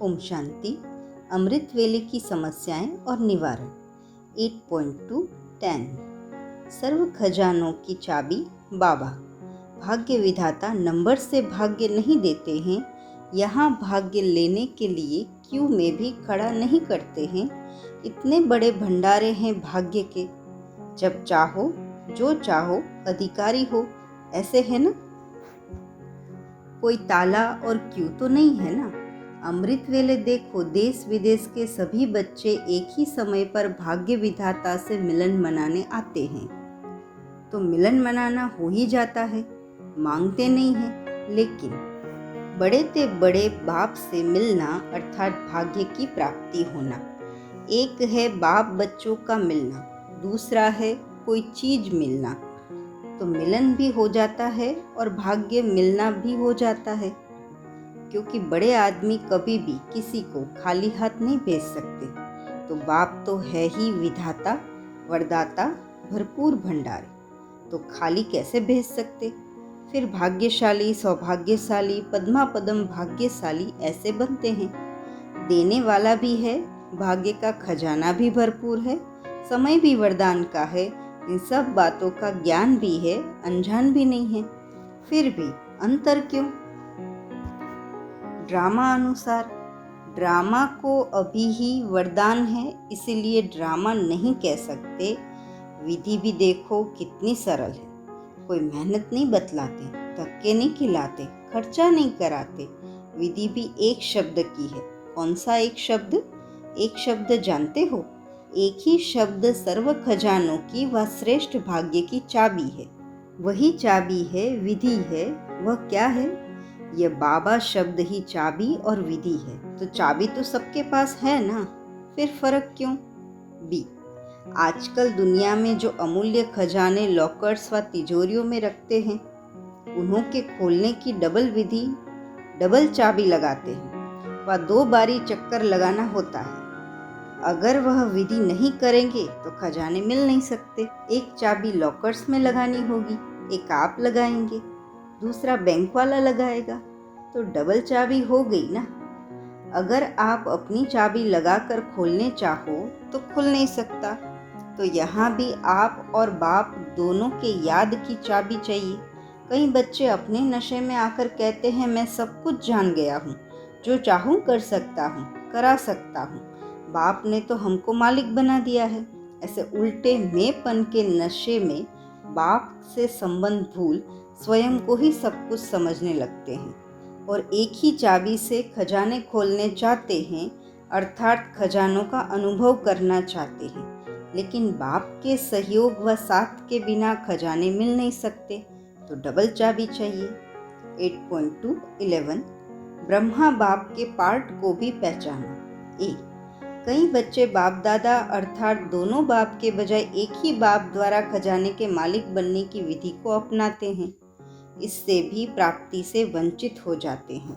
ओम शांति। अमृत वेले की समस्याएं और निवारण। 8.2.10 सर्व खजानों की चाबी बाबा। भाग्य विधाता नंबर से भाग्य नहीं देते हैं। यहाँ भाग्य लेने के लिए क्यू में भी खड़ा नहीं करते हैं। इतने बड़े भंडारे हैं भाग्य के, जब चाहो जो चाहो अधिकारी हो, ऐसे है ना। कोई ताला और क्यू तो नहीं है ना। अमृत वेले देखो, देश विदेश के सभी बच्चे एक ही समय पर भाग्य विधाता से मिलन मनाने आते हैं। तो मिलन मनाना हो ही जाता है, मांगते नहीं हैं। लेकिन बड़े ते बड़े बाप से मिलना अर्थात भाग्य की प्राप्ति होना। एक है बाप बच्चों का मिलना, दूसरा है कोई चीज मिलना। तो मिलन भी हो जाता है और भाग्य मिलना भी हो जाता है, क्योंकि बड़े आदमी कभी भी किसी को खाली हाथ नहीं भेज सकते। तो बाप तो है ही विधाता, वरदाता, भरपूर भंडारे, तो खाली कैसे भेज सकते। फिर भाग्यशाली, सौभाग्यशाली, पद्मा पदम भाग्यशाली ऐसे बनते हैं। देने वाला भी है, भाग्य का खजाना भी भरपूर है, समय भी वरदान का है। इन सब बातों का ज्ञान भी है, अनजान भी नहीं है। फिर भी अंतर क्यों? ड्रामा अनुसार ड्रामा को अभी ही वरदान है, इसीलिए ड्रामा नहीं कह सकते। विधि भी देखो कितनी सरल है। कोई मेहनत नहीं बतलाते, धक्के नहीं खिलाते, खर्चा नहीं कराते। विधि भी एक शब्द की है। कौन सा एक शब्द? एक शब्द जानते हो? एक ही शब्द सर्व खजानों की व श्रेष्ठ भाग्य की चाबी है। वही चाबी है, विधि है। वह क्या है? यह बाबा शब्द ही चाबी और विधि है। तो चाबी तो सबके पास है ना, फिर फर्क क्यों? बी, आजकल दुनिया में जो अमूल्य खजाने लॉकर्स व तिजोरियों में रखते हैं, उन्हों के खोलने की डबल विधि, डबल चाबी लगाते हैं व 2 बारी चक्कर लगाना होता है। अगर वह विधि नहीं करेंगे तो खजाने मिल नहीं सकते। एक चाबी लॉकर्स में लगानी होगी, एक आप लगाएंगे, दूसरा बैंक वाला लगाएगा, तो डबल चाबी हो गई ना। अगर आप अपनी चाबी लगाकर खोलने चाहो तो खुल नहीं सकता। तो यहाँ भी आप और बाप दोनों के याद की चाबी चाहिए। कई बच्चे अपने नशे में आकर कहते हैं, मैं सब कुछ जान गया हूँ, जो चाहूँ कर सकता हूँ, करा सकता हूँ। बाप ने तो हमको मालिक बना दिया है। ऐसे उल्टे मेंपन के नशे में बाप से संबंध भूल स्वयं को ही सब कुछ समझने लगते हैं और एक ही चाबी से खजाने खोलने चाहते हैं, अर्थात खजानों का अनुभव करना चाहते हैं। लेकिन बाप के सहयोग व साथ के बिना खजाने मिल नहीं सकते, तो डबल चाबी चाहिए। 8.2.11 ब्रह्मा बाप के पार्ट को भी पहचानो। ए, कई बच्चे बाप दादा अर्थात दोनों बाप के बजाय एक ही बाप द्वारा खजाने के मालिक बनने की विधि को अपनाते हैं। इससे भी प्राप्ति से वंचित हो जाते हैं।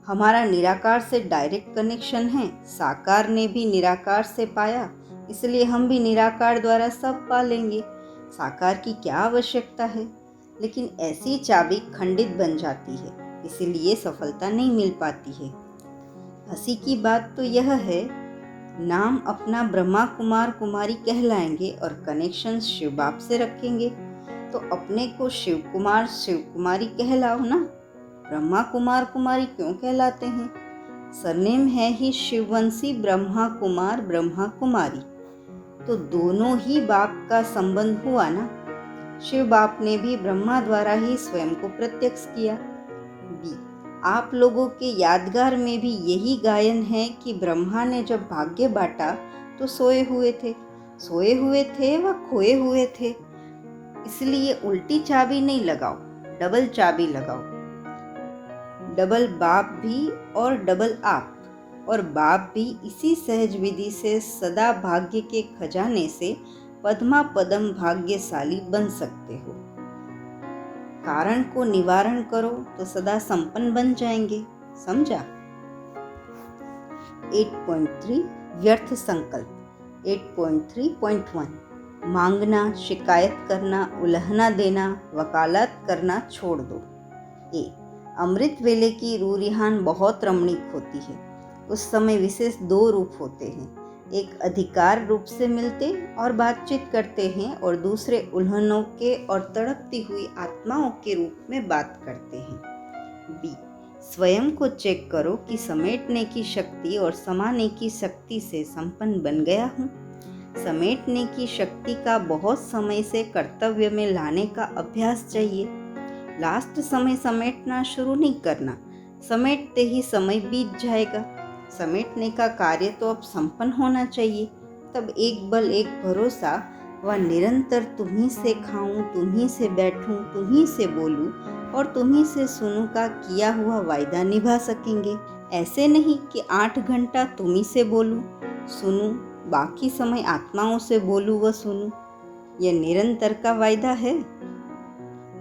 हमारा निराकार से डायरेक्ट कनेक्शन है। साकार ने भी निराकार से पाया, इसलिए हम भी निराकार द्वारा सब पा लेंगे। साकार की क्या आवश्यकता है? लेकिन ऐसी चाबी खंडित बन जाती है, इसीलिए सफलता नहीं मिल पाती है। हंसी की बात तो यह है, नाम अपना ब्रह्मा कुमार कुमारी कहलाएंगे और कनेक्शन शिव बाप से रखेंगे, तो अपने को शिव कुमार शिव कुमारी कहलाओ ना। ब्रह्मा कुमार कुमारी क्यों कहलाते हैं? सरनेम है ही शिववंशी ब्रह्मा कुमार ब्रह्मा कुमारी, तो दोनों ही बाप का संबंध हुआ ना। शिव बाप ने भी ब्रह्मा द्वारा ही स्वयं को प्रत्यक्ष किया। बी, आप लोगों के यादगार में भी यही गायन है कि ब्रह्मा ने जब भाग्य बांटा तो सोए हुए थे व खोए हुए थे। इसलिए उल्टी चाबी नहीं लगाओ, डबल चाबी लगाओ। डबल बाप भी और डबल आप, और बाप भी इसी सहज विधि से सदा भाग्य के खजाने से पद्मा पदम भाग्यशाली बन सकते हो। कारण को निवारण करो तो सदा संपन्न बन जाएंगे। समझा? 8.3 व्यर्थ संकल्प। 8.3.1 मांगना, शिकायत करना, उलहना देना, वकालत करना छोड़ दो। ए, अमृत वेले की रूरिहान बहुत रमणीक होती है। उस समय विशेष 2 रूप होते हैं, एक अधिकार रूप से मिलते और बातचीत करते हैं और दूसरे उल्हनों के और तड़पती हुई आत्माओं के रूप में बात करते हैं। बी, स्वयं को चेक करो कि समेटने की शक्ति और समाने की शक्ति से संपन्न बन गया हूँ। समेटने की शक्ति का बहुत समय से कर्तव्य में लाने का अभ्यास चाहिए। लास्ट समय समेटना शुरू नहीं करना, समेटते ही समय बीत जाएगा। समेटने का कार्य तो अब संपन्न होना चाहिए। तब एक बल एक भरोसा व निरंतर तुम्ही से खाऊं, तुम्ही से बैठूं, तुम्ही से बोलूं और तुम्ही से सुनूं का किया हुआ वायदा निभा सकेंगे। ऐसे नहीं कि 8 घंटा तुम्ही से बोलूं, सुनूं, बाकी समय आत्माओं से बोलूं व सुनूं। यह निरंतर का वायदा है।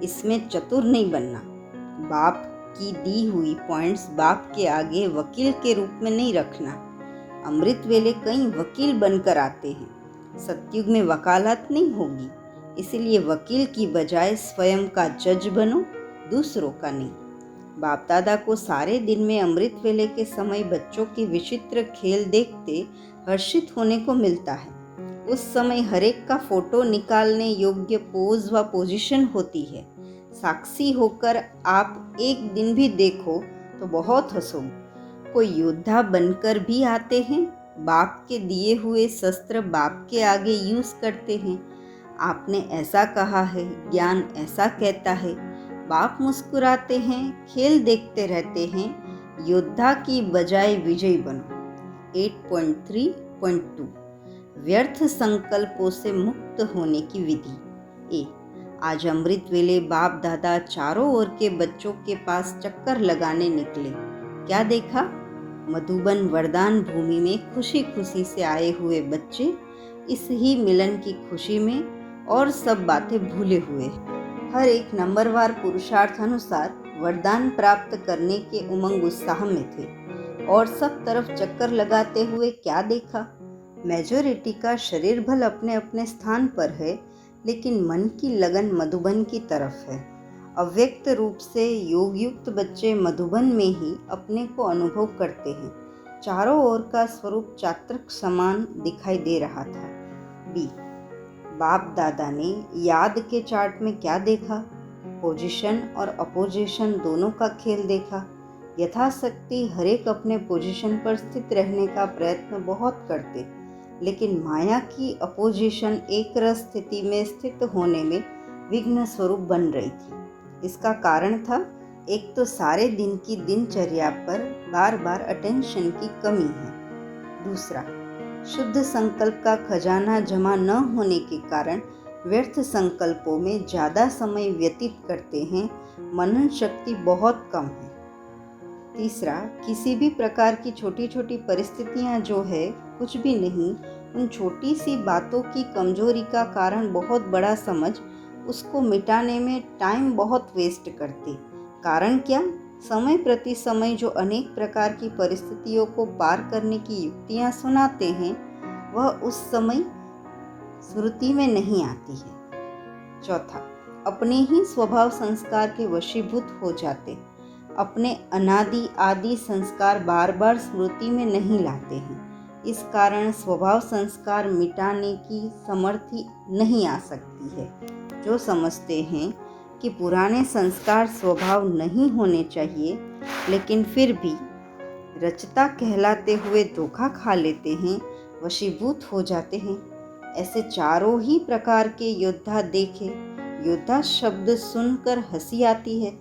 इसमें चतुर नहीं बनना। बाप की दी हुई पॉइंट्स बाप के आगे वकील के रूप में नहीं रखना। अमृत वेले कई वकील बनकर आते हैं। सतयुग में वकालत नहीं होगी, इसलिए वकील की बजाय स्वयं का जज बनो, दूसरों का नहीं। बाप दादा को सारे दिन में अमृत वेले के समय बच्चों के विचित्र खेल देखते हर्षित होने को मिलता है। उस समय हरेक का फोटो निकालने योग्य पोज व पोजीशन होती है। साक्षी होकर आप एक दिन भी देखो तो बहुत हंसोगे। कोई योद्धा बनकर भी आते हैं, बाप के दिए हुए शस्त्र बाप के आगे यूज करते हैं। आपने ऐसा कहा है, ज्ञान ऐसा कहता है। बाप मुस्कुराते हैं, खेल देखते रहते हैं। योद्धा की बजाय विजयी बनो। 8.3.2 व्यर्थ संकल्पों से मुक्त होने की विधि। ए, आज अमृत वेले बाप दादा चारों ओर के बच्चों के पास चक्कर लगाने निकले। क्या देखा? मधुबन वरदान भूमि में खुशी खुशी से आए हुए बच्चे इस ही मिलन की खुशी में और सब बातें भूले हुए। हर एक नंबरवार पुरुषार्थ अनुसार वरदान प्राप्त करने के उमंग उत्साह में थे और सब तरफ चक्कर लगाते हुए क्या देखा? मेजॉरिटी का शरीर भल अपने अपने स्थान पर है, लेकिन मन की लगन मधुबन की तरफ है। अव्यक्त रूप से योगयुक्त बच्चे मधुबन में ही अपने को अनुभव करते हैं। चारों ओर का स्वरूप चात्रक समान दिखाई दे रहा था। बी, बाप दादा ने याद के चार्ट में क्या देखा? पोजीशन और अपोजिशन दोनों का खेल देखा। यथाशक्ति हरेक अपने पोजीशन पर स्थित रहने का प्रयत्न बहुत करते, लेकिन माया की अपोजिशन एक रस स्थिति में स्थित होने में विघ्न स्वरूप बन रही थी। इसका कारण था, एक तो सारे दिन की दिनचर्या पर बार बार अटेंशन की कमी है। दूसरा, शुद्ध संकल्प का खजाना जमा न होने के कारण व्यर्थ संकल्पों में ज़्यादा समय व्यतीत करते हैं। मनन शक्ति बहुत कम है। तीसरा, किसी भी प्रकार की छोटी छोटी परिस्थितियां जो है कुछ भी नहीं, उन छोटी सी बातों की कमजोरी का कारण बहुत बड़ा समझ उसको मिटाने में टाइम बहुत वेस्ट करते। कारण क्या? समय प्रति समय जो अनेक प्रकार की परिस्थितियों को पार करने की युक्तियां सुनाते हैं, वह उस समय स्मृति में नहीं आती है। चौथा, अपने ही स्वभाव संस्कार के वशीभूत हो जाते। अपने अनादि आदि संस्कार बार बार स्मृति में नहीं लाते हैं। इस कारण स्वभाव संस्कार मिटाने की समर्थी नहीं आ सकती है। जो समझते हैं कि पुराने संस्कार स्वभाव नहीं होने चाहिए, लेकिन फिर भी रचता कहलाते हुए धोखा खा लेते हैं, वशीभूत हो जाते हैं। ऐसे चारों ही प्रकार के योद्धा देखे। योद्धा शब्द सुनकर हंसी आती है।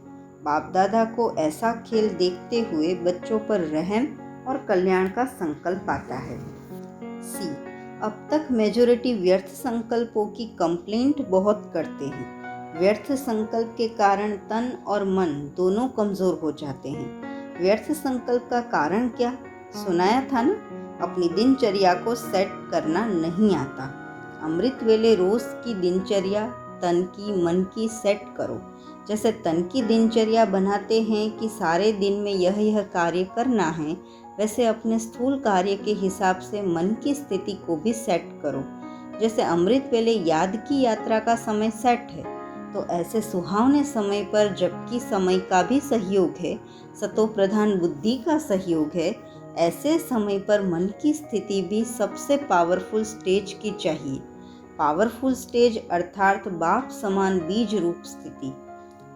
बाप दादा को ऐसा खेल देखते हुए बच्चों पर रहम और कल्याण का संकल्प आता है। सी, अब तक मेजॉरिटी व्यर्थ संकल्पों की कंप्लेंट बहुत करते हैं। व्यर्थ संकल्प के कारण तन और मन दोनों कमजोर हो जाते हैं। व्यर्थ संकल्प का कारण क्या? सुनाया था ना, अपनी दिनचर्या को सेट करना नहीं आता। अमृत वेले रोज की दिनचर्या तन की मन की सेट करो। जैसे तन की दिनचर्या बनाते हैं कि सारे दिन में यह कार्य करना है, वैसे अपने स्थूल कार्य के हिसाब से मन की स्थिति को भी सेट करो। जैसे अमृत वेले याद की यात्रा का समय सेट है, तो ऐसे सुहावने समय पर, जबकि समय का भी सहयोग है, सतोप्रधान बुद्धि का सहयोग है, ऐसे समय पर मन की स्थिति भी सबसे पावरफुल स्टेज की चाहिए। पावरफुल स्टेज अर्थात बाप समान बीज रूप स्थिति।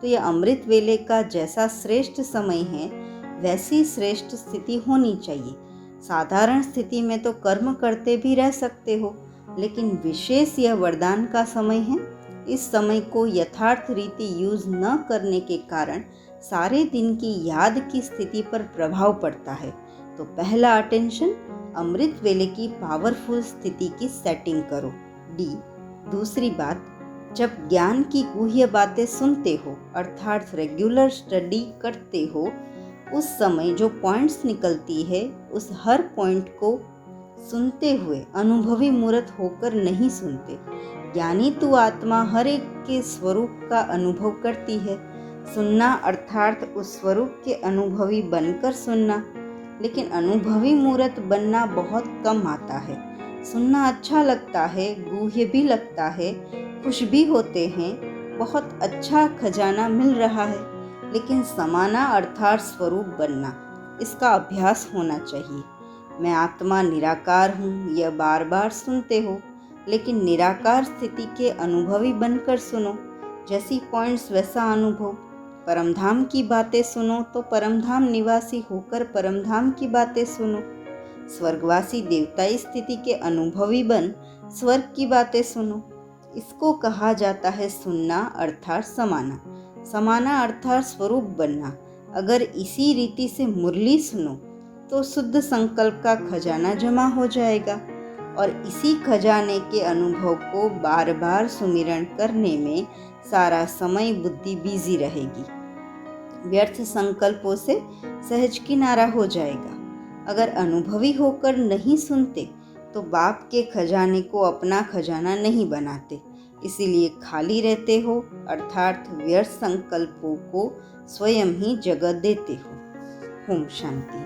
तो यह अमृत वेले का जैसा श्रेष्ठ समय है, वैसी श्रेष्ठ स्थिति होनी चाहिए। साधारण स्थिति में तो कर्म करते भी रह सकते हो, लेकिन विशेष यह वरदान का समय है। इस समय को यथार्थ रीति यूज न करने के कारण सारे दिन की याद की स्थिति पर प्रभाव पड़ता है। तो पहला अटेंशन, अमृत वेले की पावरफुल स्थिति की सेटिंग करो। डी, दूसरी बात, जब ज्ञान की गुह्य बातें सुनते हो अर्थात रेगुलर स्टडी करते हो, उस समय जो पॉइंट्स निकलती है, उस हर पॉइंट को सुनते हुए अनुभवी मूर्त होकर नहीं सुनते। ज्ञानी तू आत्मा हर एक के स्वरूप का अनुभव करती है। सुनना अर्थात उस स्वरूप के अनुभवी बनकर सुनना, लेकिन अनुभवी मूर्त बनना बहुत कम आता है। सुनना अच्छा लगता है, गुह्य भी लगता है, खुश भी होते हैं, बहुत अच्छा खजाना मिल रहा है, लेकिन समाना अर्थात स्वरूप बनना, इसका अभ्यास होना चाहिए। मैं आत्मा निराकार हूँ, यह बार बार सुनते हो, लेकिन निराकार स्थिति के अनुभवी बनकर सुनो। जैसी पॉइंट्स वैसा अनुभव। परमधाम की बातें सुनो तो परमधाम निवासी होकर परमधाम की बातें सुनो। स्वर्गवासी देवताई स्थिति के अनुभवी बन स्वर्ग की बातें सुनो। इसको कहा जाता है सुनना अर्थात समाना। समाना अर्थात स्वरूप बनना। अगर इसी रीति से मुरली सुनो तो शुद्ध संकल्प का खजाना जमा हो जाएगा, और इसी खजाने के अनुभव को बार बार सुमिरन करने में सारा समय बुद्धि बिजी रहेगी। व्यर्थ संकल्पों से सहज किनारा हो जाएगा। अगर अनुभवी होकर नहीं सुनते तो बाप के खजाने को अपना खजाना नहीं बनाते, इसीलिए खाली रहते हो अर्थात व्यर्थ संकल्पों को स्वयं ही जगह देते हो। ओम शांति।